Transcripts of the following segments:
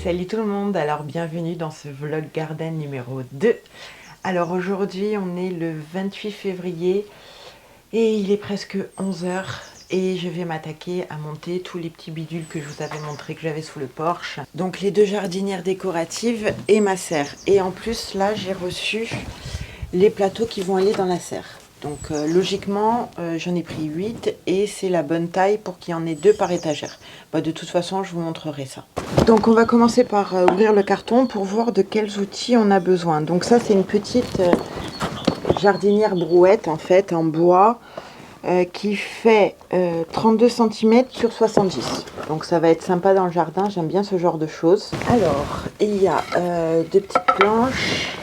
salut tout le monde, alors bienvenue dans ce vlog garden numéro 2. Alors aujourd'hui on est le 28 février et il est presque 11 h et je vais m'attaquer à monter tous les petits bidules que je vous avais montré que j'avais sous le porche. Donc les 2 jardinières décoratives et ma serre. Et en plus là j'ai reçu les plateaux qui vont aller dans la serre. Donc logiquement j'en ai pris 8 et c'est la bonne taille pour qu'il y en ait 2 par étagère. De toute façon je vous montrerai ça. Donc on va commencer par ouvrir le carton pour voir de quels outils on a besoin. Donc ça c'est une petite jardinière brouette en fait en bois qui fait 32 cm sur 70. Donc ça va être sympa dans le jardin, j'aime bien ce genre de choses. Alors il y a 2 petites planches.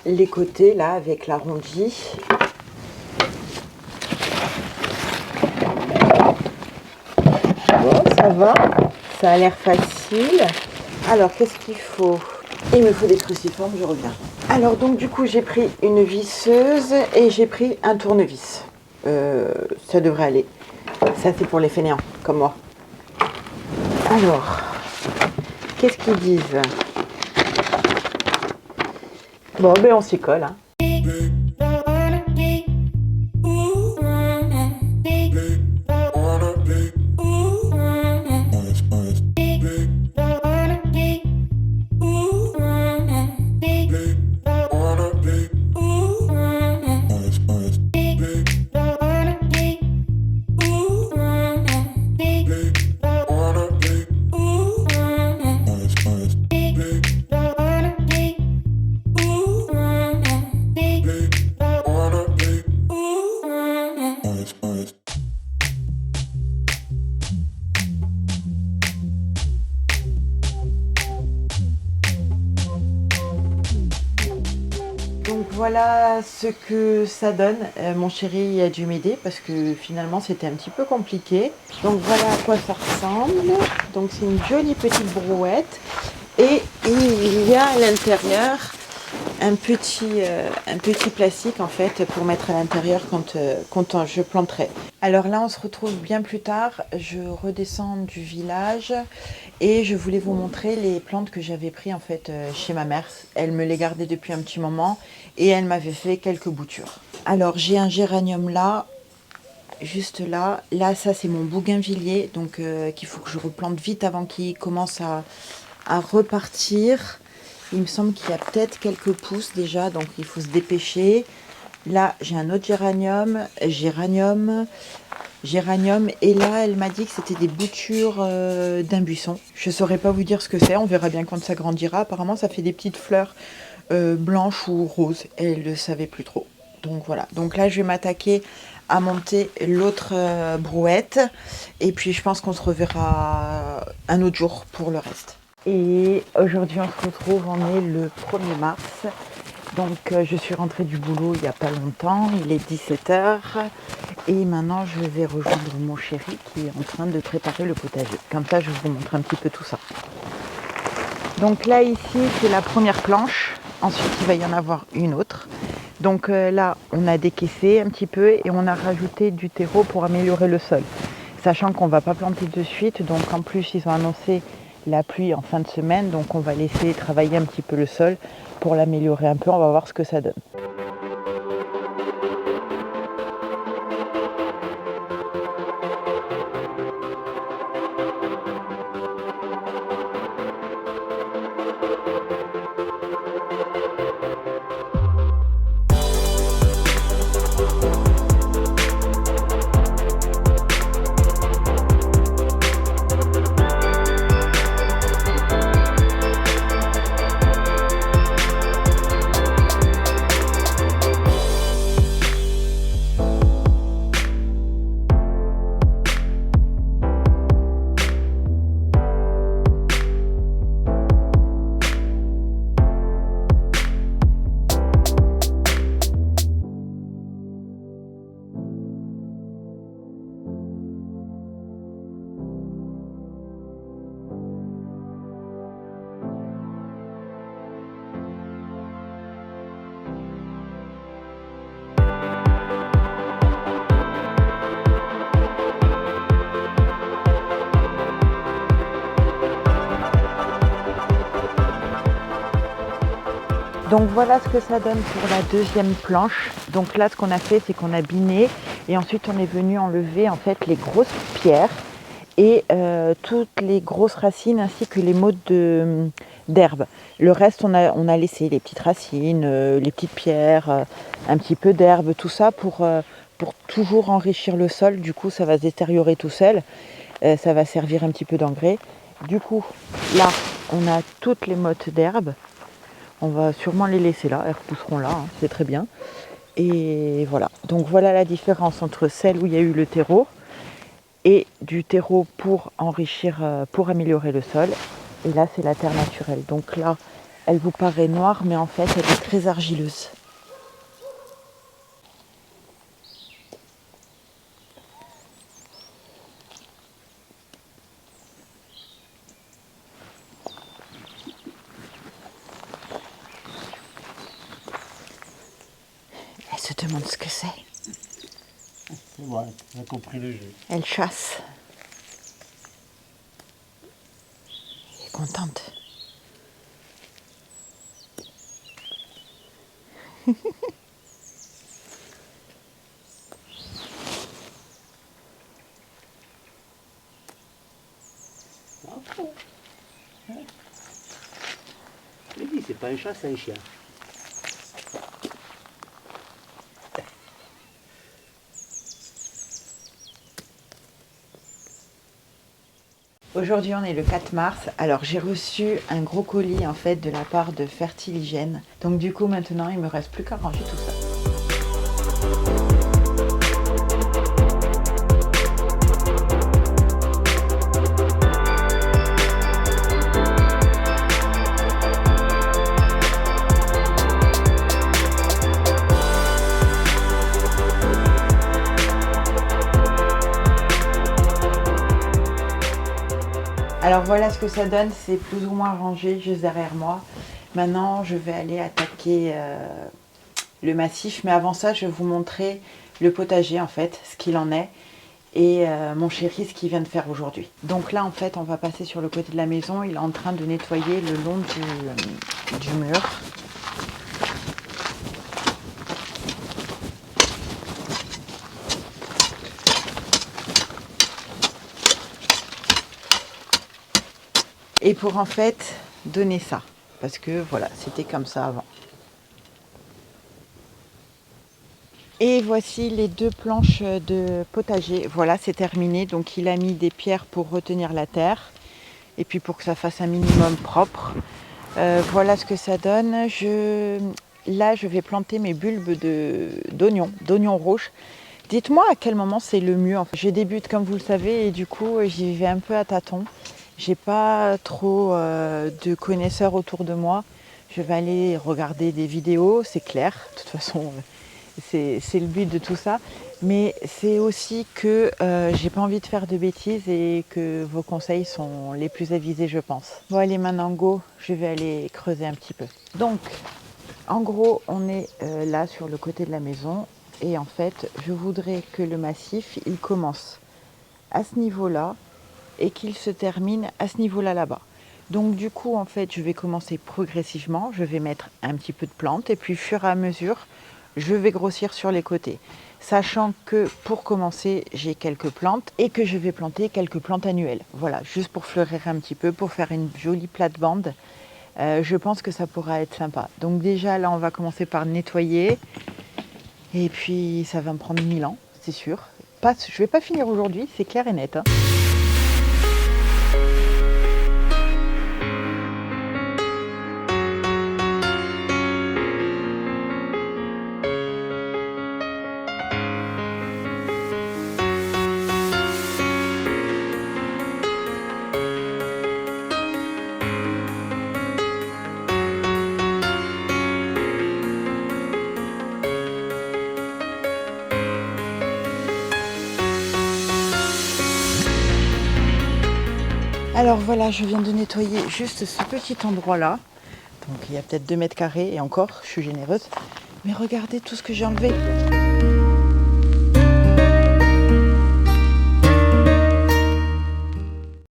Les côtés là avec l'arrondi. Bon, ça va, ça a l'air facile. Alors qu'est-ce qu'il faut? Il me faut des cruciformes, je reviens. Alors donc du coup j'ai pris une visseuse et j'ai pris un tournevis. Ça devrait aller. Ça c'est pour les fainéants comme moi. Alors, qu'est-ce qu'ils disent? Bon, ben on s'y colle. Hein. Donc voilà ce que ça donne. Mon chéri a dû m'aider parce que finalement c'était un petit peu compliqué. Donc voilà à quoi ça ressemble. Donc c'est une jolie petite brouette. Et il y a à l'intérieur un petit plastique en fait pour mettre à l'intérieur quand je planterai. Alors là on se retrouve bien plus tard. Je redescends du village et je voulais vous montrer les plantes que j'avais pris en fait chez ma mère. Elle me les gardait depuis un petit moment et elle m'avait fait quelques boutures. Alors j'ai un géranium là, juste là. Là ça c'est mon bougainvillier donc qu'il faut que je replante vite avant qu'il commence à repartir. Il me semble qu'il y a peut-être quelques pousses déjà, donc il faut se dépêcher. Là, j'ai un autre géranium, et là, elle m'a dit que c'était des boutures d'un buisson. Je ne saurais pas vous dire ce que c'est, on verra bien quand ça grandira. Apparemment, ça fait des petites fleurs blanches ou roses, et elle ne savait plus trop. Donc voilà, donc là, je vais m'attaquer à monter l'autre brouette, et puis je pense qu'on se reverra un autre jour pour le reste. Et aujourd'hui on se retrouve, on est le 1er mars, donc je suis rentrée du boulot il n'y a pas longtemps, il est 17 h et maintenant je vais rejoindre mon chéri qui est en train de préparer le potager. Comme ça je vous montre un petit peu tout ça. Donc là ici c'est la première planche, ensuite il va y en avoir une autre. Donc là on a décaissé un petit peu et on a rajouté du terreau pour améliorer le sol. Sachant qu'on ne va pas planter de suite, donc en plus ils ont annoncé la pluie en fin de semaine, donc on va laisser travailler un petit peu le sol pour l'améliorer un peu, on va voir ce que ça donne. Donc voilà ce que ça donne pour la deuxième planche. Donc là ce qu'on a fait, c'est qu'on a biné et ensuite on est venu enlever en fait les grosses pierres et toutes les grosses racines ainsi que les mottes d'herbe. Le reste on a laissé les petites racines, les petites pierres, un petit peu d'herbe, tout ça pour toujours enrichir le sol. Du coup ça va se détériorer tout seul, ça va servir un petit peu d'engrais. Du coup là on a toutes les mottes d'herbe. On va sûrement les laisser là, elles repousseront là, hein, c'est très bien. Et voilà, donc voilà la différence entre celle où il y a eu le terreau et du terreau pour enrichir, pour améliorer le sol. Et là c'est la terre naturelle. Donc là, elle vous paraît noire, mais en fait elle est très argileuse. Elle se demande ce que c'est. C'est bon, elle a compris le jeu. Elle chasse. Elle est contente. Je l'ai dit, c'est pas un chat, c'est un chien. Aujourd'hui on est le 4 mars, alors j'ai reçu un gros colis en fait de la part de Fertiligène. Donc du coup maintenant il me reste plus qu'à ranger tout ça. Alors voilà ce que ça donne, c'est plus ou moins rangé juste derrière moi. Maintenant je vais aller attaquer le massif, mais avant ça je vais vous montrer le potager en fait, ce qu'il en est, et mon chéri ce qu'il vient de faire aujourd'hui. Donc là en fait on va passer sur le côté de la maison, il est en train de nettoyer le long du mur. Et pour en fait donner ça, parce que voilà, c'était comme ça avant. Et voici les deux planches de potager. Voilà, c'est terminé. Donc il a mis des pierres pour retenir la terre et puis pour que ça fasse un minimum propre. Voilà ce que ça donne. Là, je vais planter mes bulbes d'oignons rouges. Dites-moi à quel moment c'est le mieux. En fait, je débute comme vous le savez et du coup j'y vais un peu à tâtons. J'ai pas trop de connaisseurs autour de moi. Je vais aller regarder des vidéos, c'est clair. De toute façon, c'est le but de tout ça. Mais c'est aussi que j'ai pas envie de faire de bêtises et que vos conseils sont les plus avisés, je pense. Bon, allez, maintenant, go, je vais aller creuser un petit peu. Donc, en gros, on est là sur le côté de la maison. Et en fait, je voudrais que le massif, il commence à ce niveau-là et qu'il se termine à ce niveau-là là-bas. Donc du coup, en fait, je vais commencer progressivement. Je vais mettre un petit peu de plantes et puis, au fur et à mesure, je vais grossir sur les côtés. Sachant que pour commencer, j'ai quelques plantes et que je vais planter quelques plantes annuelles. Voilà, juste pour fleurir un petit peu, pour faire une jolie plate-bande. Je pense que ça pourra être sympa. Donc déjà, là, on va commencer par nettoyer. Et puis, ça va me prendre 1000 ans, c'est sûr. Je ne vais pas finir aujourd'hui, c'est clair et net. Hein. Alors voilà, je viens de nettoyer juste ce petit endroit-là. Donc il y a peut-être 2 mètres carrés et encore, je suis généreuse. Mais regardez tout ce que j'ai enlevé.